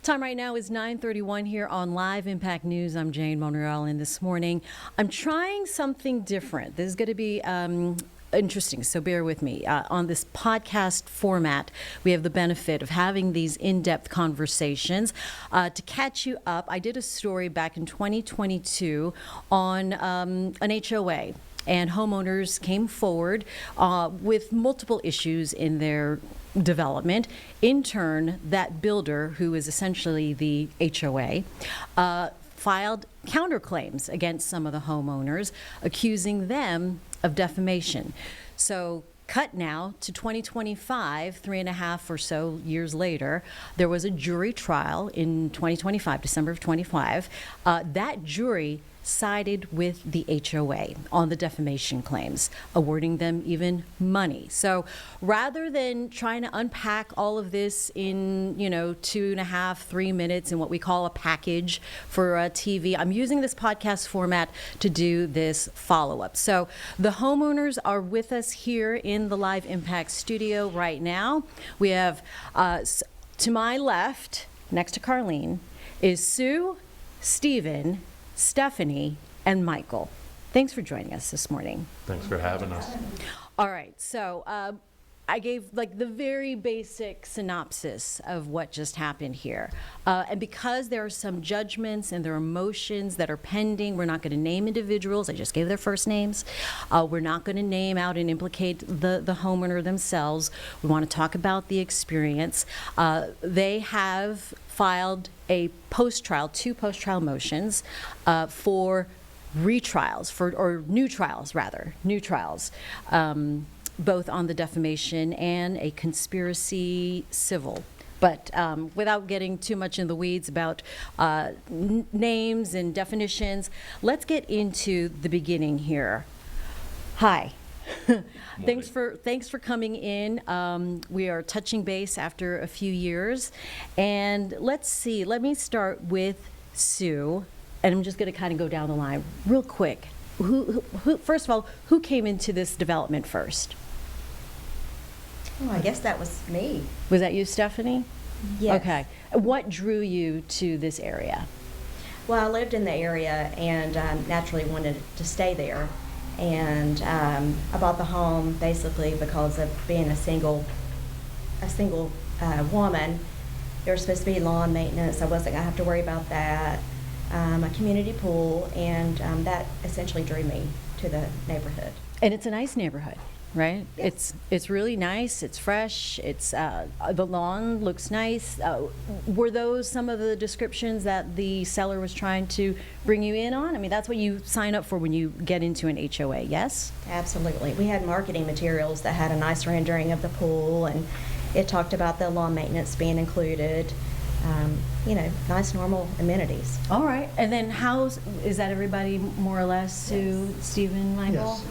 Time right now is 9:31 here on Live Impact News. I'm Jane Monreal, and this morning I'm trying something different. This is going to be interesting, so bear with me. On this podcast format, we have the benefit of having these in-depth conversations. To catch you up, I did a story back in 2022 on an HOA. And homeowners came forward with multiple issues in their development. In turn, that builder, who is essentially the HOA, filed counterclaims against some of the homeowners, accusing them of defamation. So cut now to 2025, 3.5 or so years later, there was a jury trial in 2025, December of 25. That jury sided with the HOA on the defamation claims, awarding them even money. So rather than trying to unpack all of this in, 2.5, 3 minutes in what we call a package for TV, I'm using this podcast format to do this follow-up. So the homeowners are with us here in the Live Impact studio right now. We have, to my left, next to Carlene, is Sue, Stephen, Stephanie, and Michael. Thanks for joining us this morning. Thanks for having us. All right, so I gave the very basic synopsis of what just happened here. And because there are some judgments and there are motions that are pending, we're not going to name individuals. I just gave their first names. We're not going to name out and implicate the homeowner themselves. We want to talk about the experience. They have filed a post-trial, 2 post-trial motions for retrials, or new trials, both on the defamation and a conspiracy civil. But without getting too much in the weeds about names and definitions, let's get into the beginning here. Hi. Thanks for coming in. We are touching base after a few years, and let me start with Sue, and I'm just going to kind of go down the line real quick. Who first of all, who came into this development first? Oh, I guess that was me. Was that you, Stephanie? Yes. Okay. What drew you to this area? Well, I lived in the area and naturally wanted to stay there. And I bought the home basically because of being a single woman. There was supposed to be lawn maintenance. I wasn't going to have to worry about that. A community pool, and that essentially drew me to the neighborhood. And it's a nice neighborhood, right? Yes. It's really nice. It's fresh. It's the lawn looks nice. Were those some of the descriptions that the seller was trying to bring you in on? I mean, that's what you sign up for when you get into an HOA, yes? Absolutely. We had marketing materials that had a nice rendering of the pool, and it talked about the lawn maintenance being included. Nice normal amenities. All right. And then is that everybody more or less, Sue, Yes. Stephen, Michael? Yes.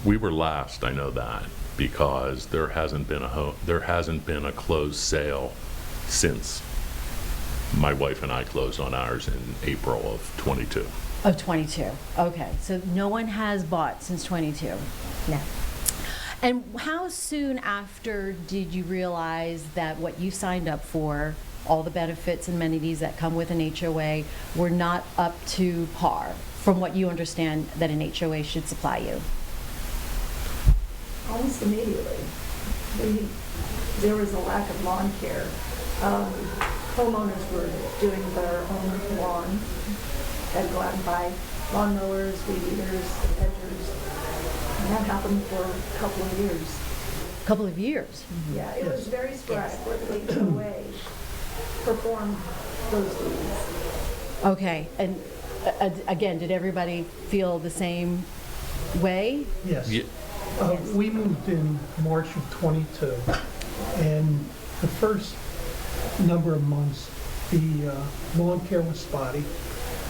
We were last, I know that, because there hasn't been a closed sale since my wife and I closed on ours in April of 22. Of 22. Okay. So no one has bought since 22. No. And how soon after did you realize that what you signed up for, all the benefits and amenities that come with an HOA, were not up to par from what you understand that an HOA should supply you? Almost immediately. There was a lack of lawn care. Homeowners were doing their own lawn. They'd go out and buy lawnmowers, weed eaters, edgers. And that happened for a couple of years. Couple of years. Yeah, it was very sporadic where the HOA performed those duties. Okay. And again, did everybody feel the same way? Yes. Ye- We moved in March of '22, and the first number of months, the lawn care was spotty.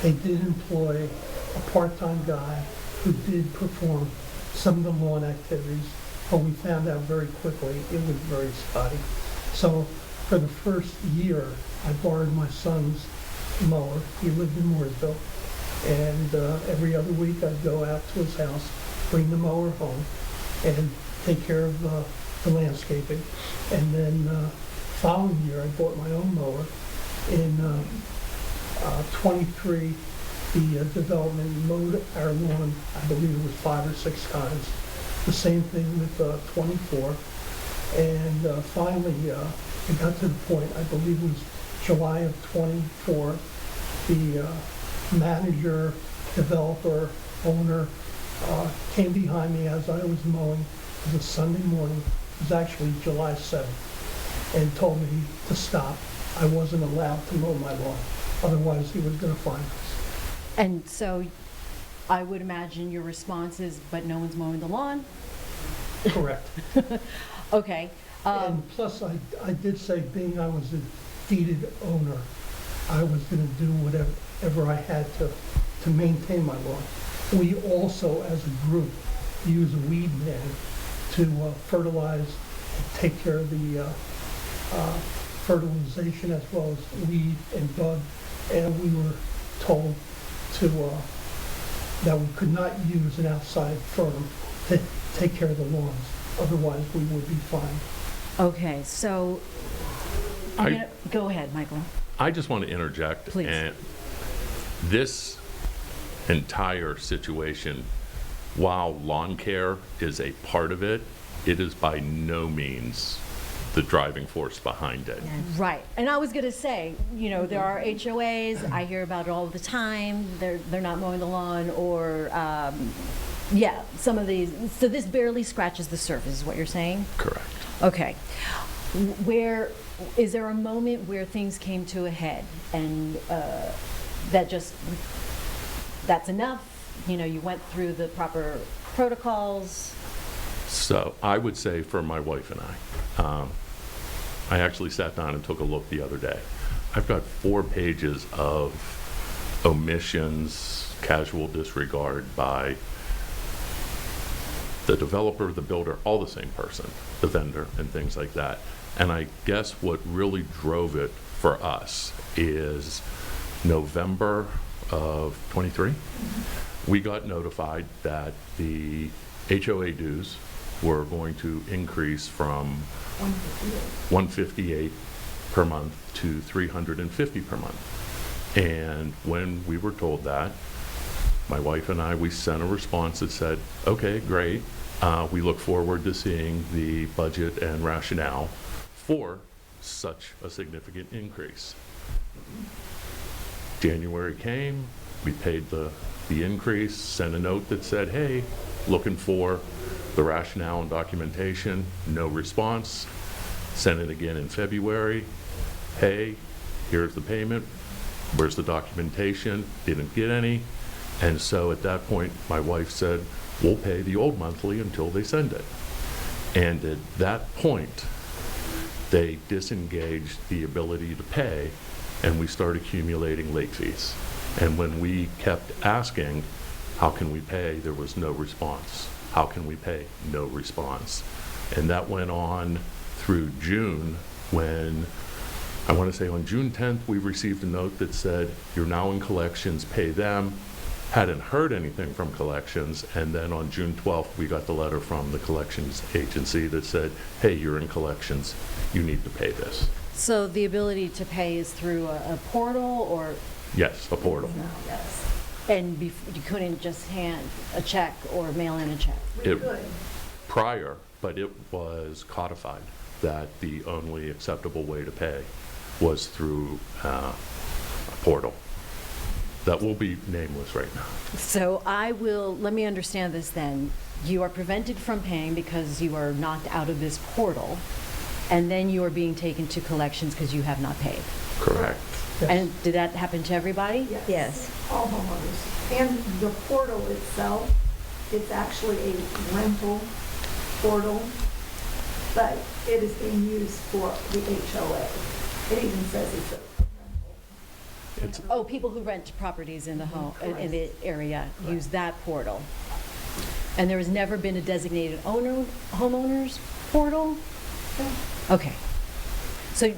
They did employ a part-time guy who did perform some of the lawn activities, but we found out very quickly it was very spotty. So for the first year, I borrowed my son's mower. He lived in Mooresville, and every other week I'd go out to his house, bring the mower home, and take care of the landscaping. And then following year, I bought my own mower, In 23, the development mowed our lawn, I believe it was 5 or 6 times. The same thing with 24. And finally, it got to the point, I believe it was July of 24, the manager, developer, owner came behind me as I was mowing. It was a Sunday morning. It was actually July 7th, and told me to stop. I wasn't allowed to mow my lawn. Otherwise, he was going to fine us. And so I would imagine your response is, but no one's mowing the lawn? Correct. Okay. And plus, I did say, being I was a deeded owner, I was going to do whatever I had to maintain my lawn. We also, as a group, use a weed man to fertilize, take care of the fertilization as well as weed and bug. And we were told to that we could not use an outside firm to take care of the lawns. Otherwise, we would be fined. Okay, so go ahead, Michael. I just want to interject. Please. And this entire situation, while lawn care is a part of it, it is by no means the driving force behind it. Right. And I was going to say, there are HOAs, I hear about it all the time, they're not mowing the lawn, or, some of these. So this barely scratches the surface, is what you're saying? Correct. Okay. Is there a moment where things came to a head and that's enough? You went through the proper protocols? So I would say for my wife and I actually sat down and took a look the other day. I've got 4 pages of omissions, casual disregard by the developer, the builder, all the same person, the vendor, and things like that. And I guess what really drove it for us is November of 23. We got notified that the HOA dues were going to increase from $158 per month to $350 per month. And when we were told that, my wife and I, we sent a response that said, okay, great. We look forward to seeing the budget and rationale for such a significant increase. January came, we paid the increase, sent a note that said, hey, looking for the rationale and documentation, no response. Sent it again in February, hey, here's the payment, where's the documentation? Didn't get any. And so at that point, my wife said, we'll pay the old monthly until they send it. And at that point, they disengaged the ability to pay, and we started accumulating late fees. And when we kept asking, how can we pay? There was no response. How can we pay? No response. And that went on through June, when I want to say on June 10th, we received a note that said, you're now in collections, pay them. Hadn't heard anything from collections, and then on June 12th, we got the letter from the collections agency that said, hey, you're in collections, you need to pay this. So the ability to pay is through a portal, or? Yes, a portal. Yes. And you couldn't just hand a check or mail in a check? We It- could. Prior, but it was codified that the only acceptable way to pay was through a portal. That will be nameless right now. So let me understand this then. You are prevented from paying because you are knocked out of this portal, and then you are being taken to collections because you have not paid. Correct. Yes. And did that happen to everybody? Yes. All homeowners. And the portal itself, it's actually a rental portal, but it is being used for the HOA. It even says it's a rental. It's- Oh, people who rent properties in the home, in the area use that portal. And there has never been a designated homeowners portal? Okay. So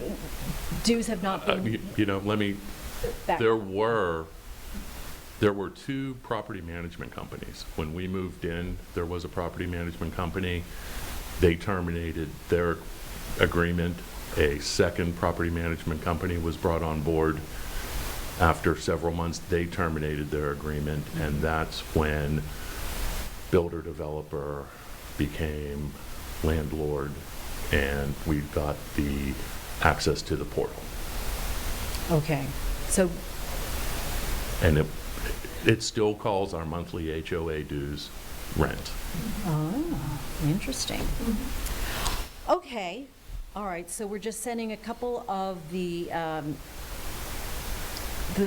dues have not been Let me, back. there were 2 property management companies. When we moved in, there was a property management company. They terminated their agreement a second property management company was brought on board. After several months, they terminated their agreement, and that's when builder-developer became landlord, and we got the access to the portal. Okay, so, And it still calls our monthly HOA dues rent. interesting. Okay, all right, so we're just sending a couple of the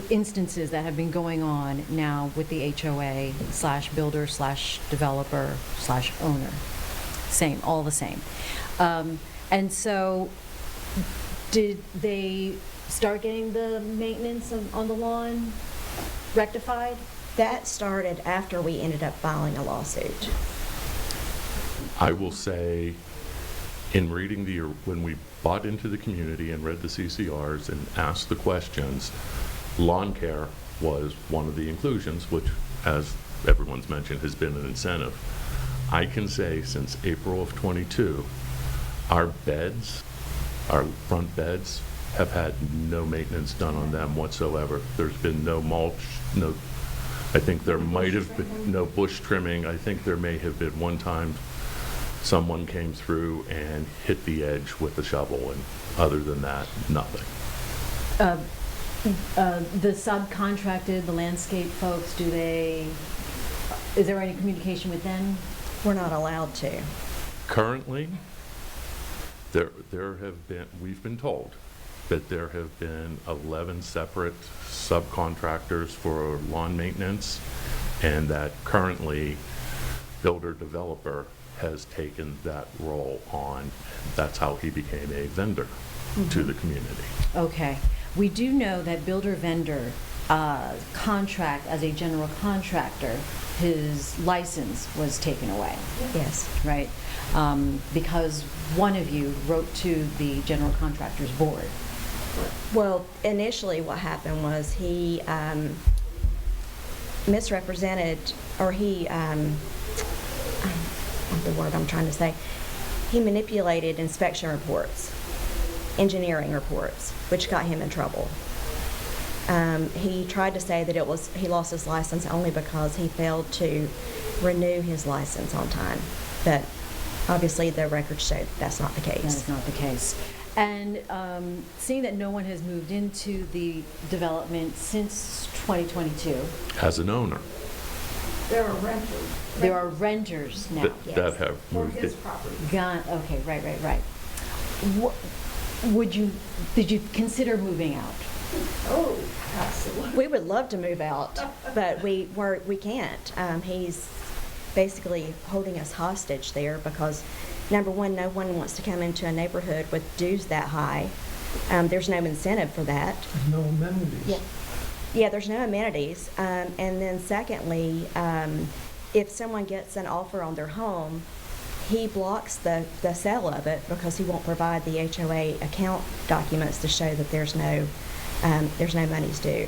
instances that have been going on now with the HOA slash builder slash developer slash owner. Same, all the same. And so, did they start getting the maintenance on the lawn rectified? That started after we ended up filing a lawsuit. I will say, in reading when we bought into the community and read the CCRs and asked the questions, lawn care was one of the inclusions, which, as everyone's mentioned, has been an incentive. I can say since April of '22, our beds, our front beds, have had no maintenance done on them whatsoever. There's been no mulch, I think there might have been no bush trimming. I think there may have been one time someone came through and hit the edge with a shovel, and other than that, nothing. The subcontracted, the landscape folks, is there any communication with them? We're not allowed to. Currently, we've been told that there have been 11 separate subcontractors for lawn maintenance, and that currently builder-developer has taken that role on. That's how he became a vendor to the community. Okay. We do know that builder-vendor contract as a general contractor, his license was taken away, Yes. right? Because one of you wrote to the general contractors board. Well, initially what happened was he misrepresented, or the word I'm trying to say, he manipulated inspection reports, engineering reports, which got him in trouble. He tried to say that he lost his license only because he failed to renew his license on time, but obviously the records show that's not the case. That is not the case. And seeing that no one has moved into the development since 2022, As an owner, There are renters. there are renters now. that have For moved his in. property. Okay, right. Did you consider moving out? Oh, absolutely. We would love to move out, but we can't. He's basically holding us hostage there because, number one, no one wants to come into a neighborhood with dues that high. There's no incentive for that. There's no amenities. Yeah, there's no amenities. And then secondly, if someone gets an offer on their home, he blocks the sale of it because he won't provide the HOA account documents to show that there's no monies due.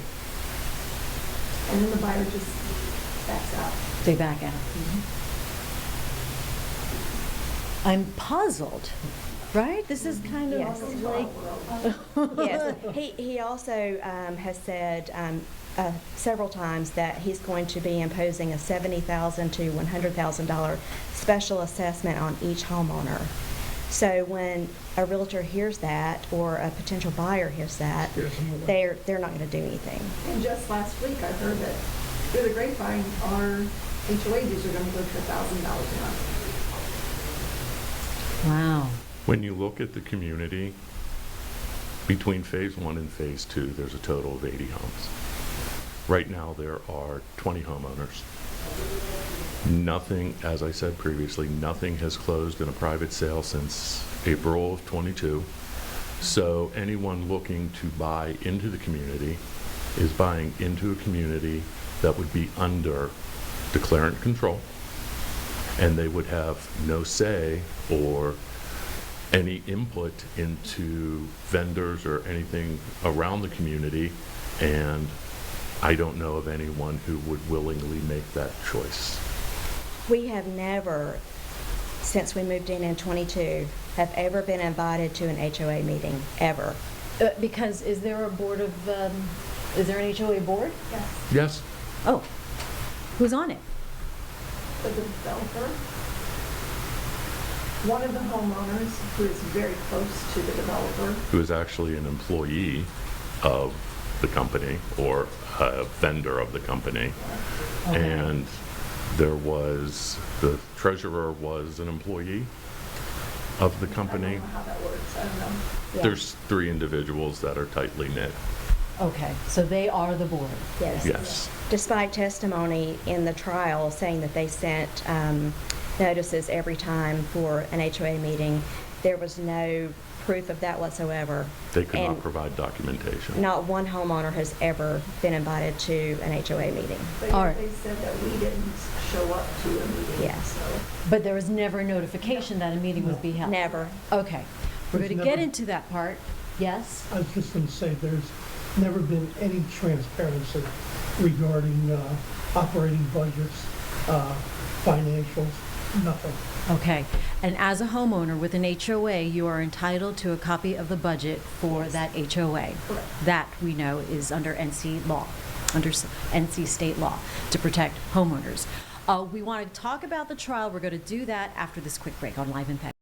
And then the buyer just backs out. They back out. I'm puzzled, right? This is kind of Yes. like, Yes, he also has said several times that he's going to be imposing a $70,000 to $100,000 special assessment on each homeowner. So when a realtor hears that, or a potential buyer hears that, they're not going to do anything. And just last week, I heard that through the grapevine, our HOA dues are going to go to $1,000 a month. wow. When you look at the community, between Phase 1 and Phase 2, there's a total of 80 homes. Right now, there are 20 homeowners. Nothing, as I said previously, nothing has closed in a private sale since April of '22. So anyone looking to buy into the community is buying into a community that would be under declarant control, and they would have no say or any input into vendors or anything around the community, and I don't know of anyone who would willingly make that choice. We have never, since we moved in '22, have ever been invited to an HOA meeting, ever. Because is there a board of, is there an HOA board? Yes, Yes, Oh, who's on it? the developer. One of the homeowners who is very close to the developer. who is actually an employee of the company or a vendor of the company. Okay. And the treasurer was an employee of the I company. don't know how that works, I don't know. Yeah. There's 3 individuals that are tightly knit. Okay, so they are the board. Yes. Yes. Despite testimony in the trial saying that they sent notices every time for an HOA meeting, there was no proof of that whatsoever. They could not And provide documentation. not one homeowner has ever been invited to an HOA meeting. But All yet right. they said that we didn't show up to a meeting, Yes. so. But there was never notification that a meeting would be held? Never. Okay, we're There's going to get never- into that part. Yes? I was just going to say, there's never been any transparency regarding operating budgets, financials, nothing. Okay, and as a homeowner with an HOA, you are entitled to a copy of the budget for that HOA. Correct. That we know is under NC law, under NC state law to protect homeowners. We want to talk about the trial. We're going to do that after this quick break on Live Impact.